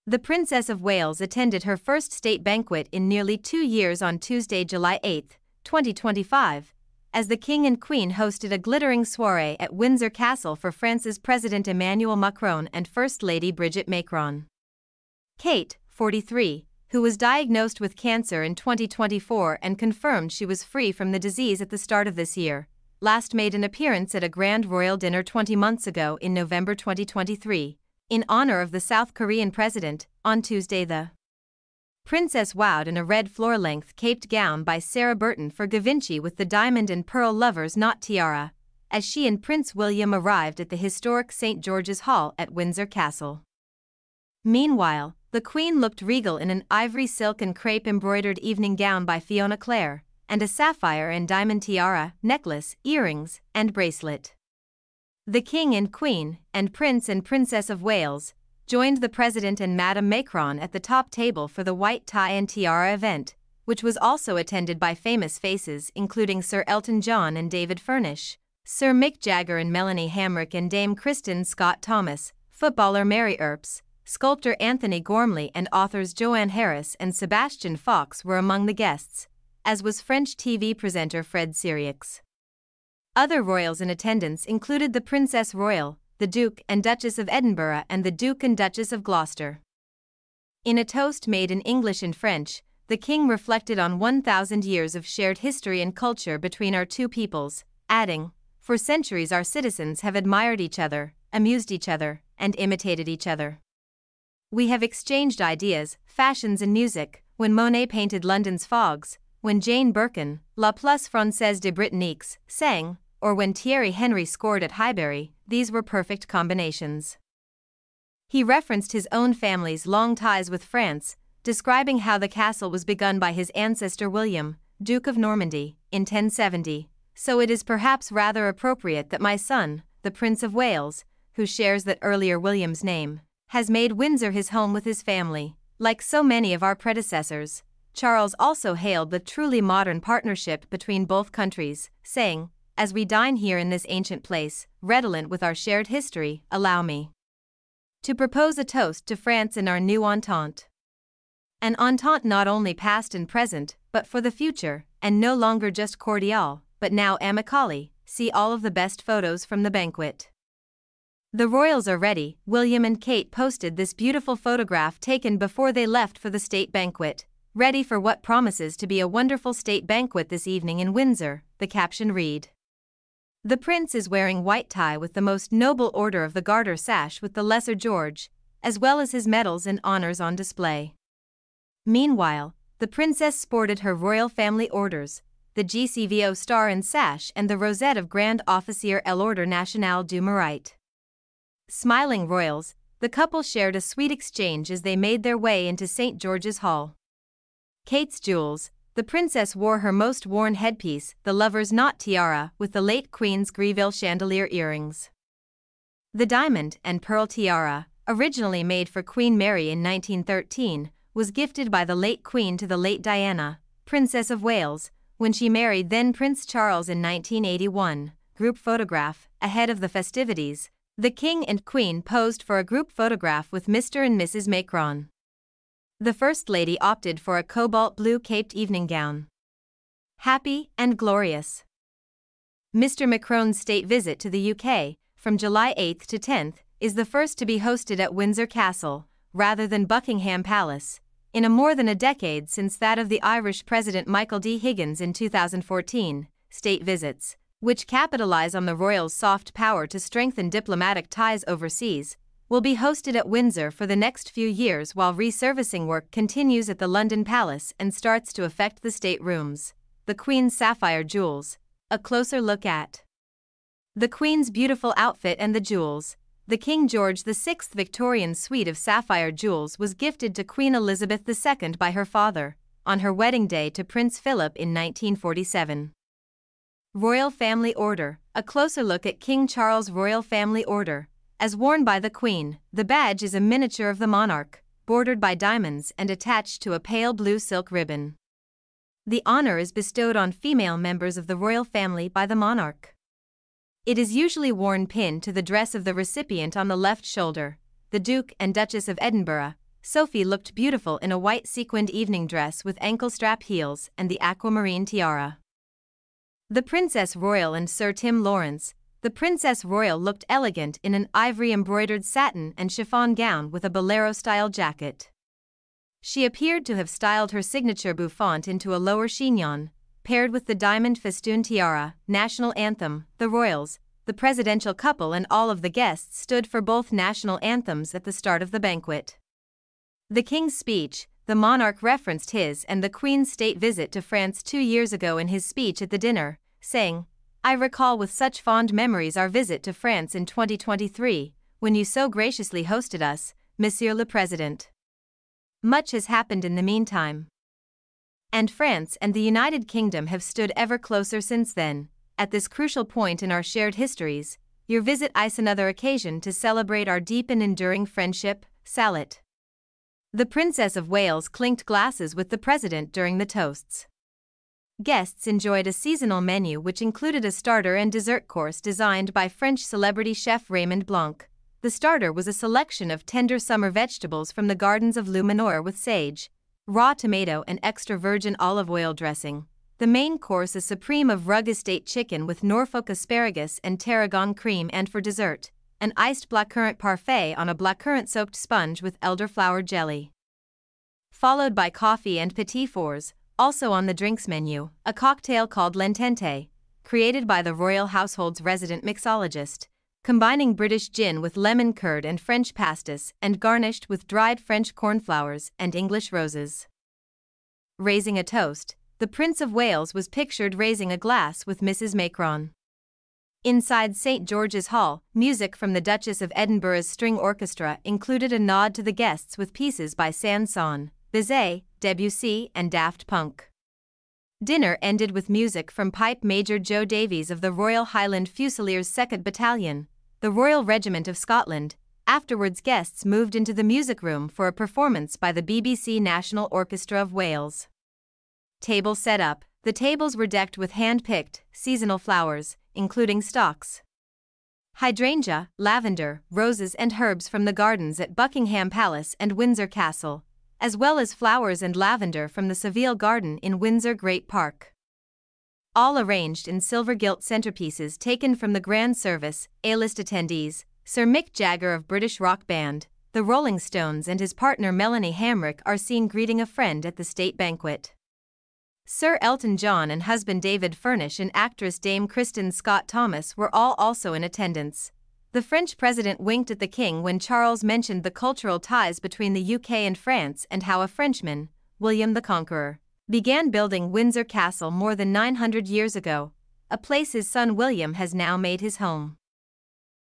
The Princess of Wales attended her first state banquet in nearly 2 years on Tuesday, July 8, 2025, as the King and Queen hosted a glittering soirée at Windsor Castle for France's President Emmanuel Macron and First Lady Brigitte Macron. Kate, 43, who was diagnosed with cancer in 2024 and confirmed she was free from the disease at the start of this year, last made an appearance at a grand royal dinner 20 months ago in November 2023, in honor of the South Korean president. On Tuesday, the princess wowed in a red floor-length caped gown by Sarah Burton for Givenchy with the diamond and pearl lovers knot tiara, as she and Prince William arrived at the historic St. George's Hall at Windsor Castle. Meanwhile, the Queen looked regal in an ivory silk and crepe embroidered evening gown by Fiona Clare, and a sapphire and diamond tiara, necklace, earrings, and bracelet. The King and Queen, and Prince and Princess of Wales, joined the President and Madame Macron at the top table for the white tie and tiara event, which was also attended by famous faces including Sir Elton John and David Furnish, Sir Mick Jagger and Melanie Hamrick, and Dame Kristen Scott Thomas, footballer Mary Earps, sculptor Anthony Gormley, and authors Joanne Harris and Sebastian Fox were among the guests, as was French TV presenter Fred Sirieix. Other royals in attendance included the Princess Royal, the Duke and Duchess of Edinburgh, and the Duke and Duchess of Gloucester. In a toast made in English and French, the King reflected on 1,000 years of shared history and culture between our two peoples, adding, "For centuries our citizens have admired each other, amused each other, and imitated each other. We have exchanged ideas, fashions and music. When Monet painted London's fogs, when Jane Birkin, La Plus Française de Britanniques, sang, or when Thierry Henry scored at Highbury, these were perfect combinations." He referenced his own family's long ties with France, describing how the castle was begun by his ancestor William, Duke of Normandy, in 1070, "So it is perhaps rather appropriate that my son, the Prince of Wales, who shares that earlier William's name, has made Windsor his home with his family, like so many of our predecessors." Charles also hailed the truly modern partnership between both countries, saying, "As we dine here in this ancient place, redolent with our shared history, allow me to propose a toast to France and our new entente. An entente not only past and present, but for the future, and no longer just cordial, but now amicale." See all of the best photos from the banquet. The royals are ready. William and Kate posted this beautiful photograph taken before they left for the state banquet, ready for what promises to be a wonderful state banquet this evening in Windsor, the caption read. The prince is wearing white tie with the most noble order of the Garter sash with the Lesser George, as well as his medals and honors on display. Meanwhile, the princess sported her royal family orders, the GCVO star and sash and the rosette of Grand Officier à l'Ordre National du Mérite. Smiling royals, the couple shared a sweet exchange as they made their way into St. George's Hall. Kate's jewels. The princess wore her most worn headpiece, the lover's knot tiara, with the late Queen's Greville chandelier earrings. The diamond and pearl tiara, originally made for Queen Mary in 1913, was gifted by the late Queen to the late Diana, Princess of Wales, when she married then Prince Charles in 1981. Group photograph. Ahead of the festivities, the King and Queen posed for a group photograph with Mr. and Mrs. Macron. The First Lady opted for a cobalt blue caped evening gown. Happy and glorious. Mr. Macron's state visit to the UK, from July 8 to 10, is the first to be hosted at Windsor Castle, rather than Buckingham Palace, in a more than a decade since that of the Irish President Michael D. Higgins in 2014. State visits, which capitalize on the royals' soft power to strengthen diplomatic ties overseas, will be hosted at Windsor for the next few years while resurfacing work continues at the London Palace and starts to affect the state rooms. The Queen's sapphire jewels. A closer look at the Queen's beautiful outfit and the jewels. The King George VI Victorian suite of sapphire jewels was gifted to Queen Elizabeth II by her father, on her wedding day to Prince Philip in 1947. Royal Family Order. A closer look at King Charles' Royal Family Order. As worn by the Queen, the badge is a miniature of the monarch, bordered by diamonds and attached to a pale blue silk ribbon. The honor is bestowed on female members of the royal family by the monarch. It is usually worn pinned to the dress of the recipient on the left shoulder. The Duke and Duchess of Edinburgh, Sophie looked beautiful in a white sequined evening dress with ankle-strap heels and the aquamarine tiara. The Princess Royal and Sir Tim Lawrence. The Princess Royal looked elegant in an ivory-embroidered satin and chiffon gown with a bolero-style jacket. She appeared to have styled her signature bouffant into a lower chignon, paired with the diamond festoon tiara, national anthem, the royals, the presidential couple and all of the guests stood for both national anthems at the start of the banquet. The King's speech. The monarch referenced his and the Queen's state visit to France 2 years ago in his speech at the dinner, saying, "I recall with such fond memories our visit to France in 2023, when you so graciously hosted us, Monsieur le Président. Much has happened in the meantime. And France and the United Kingdom have stood ever closer since then. At this crucial point in our shared histories, your visit is another occasion to celebrate our deep and enduring friendship, Salit." The Princess of Wales clinked glasses with the President during the toasts. Guests enjoyed a seasonal menu which included a starter and dessert course designed by French celebrity chef Raymond Blanc. The starter was a selection of tender summer vegetables from the gardens of Luminor with sage, raw tomato and extra virgin olive oil dressing. The main course is supreme of Rug Estate chicken with Norfolk asparagus and tarragon cream, and for dessert, an iced blackcurrant parfait on a blackcurrant-soaked sponge with elderflower jelly. Followed by coffee and petit fours. Also on the drinks menu, a cocktail called L'Entente, created by the royal household's resident mixologist, combining British gin with lemon curd and French pastis and garnished with dried French cornflowers and English roses. Raising a toast. The Prince of Wales was pictured raising a glass with Mrs. Macron. Inside St. George's Hall, music from the Duchess of Edinburgh's string orchestra included a nod to the guests with pieces by Saint-Saëns, Bizet, Debussy and Daft Punk. Dinner ended with music from Pipe Major Joe Davies of the Royal Highland Fusiliers 2nd Battalion, the Royal Regiment of Scotland. Afterwards, guests moved into the music room for a performance by the BBC National Orchestra of Wales. Table set up. The tables were decked with hand-picked, seasonal flowers, including stocks, hydrangea, lavender, roses and herbs from the gardens at Buckingham Palace and Windsor Castle, as well as flowers and lavender from the Seville Garden in Windsor Great Park. All arranged in silver-gilt centerpieces taken from the grand service. A-list attendees, Sir Mick Jagger of British rock band, the Rolling Stones and his partner Melanie Hamrick are seen greeting a friend at the state banquet. Sir Elton John and husband David Furnish and actress Dame Kristen Scott Thomas were all also in attendance. The French president winked at the king when Charles mentioned the cultural ties between the UK and France and how a Frenchman, William the Conqueror, began building Windsor Castle more than 900 years ago, a place his son William has now made his home.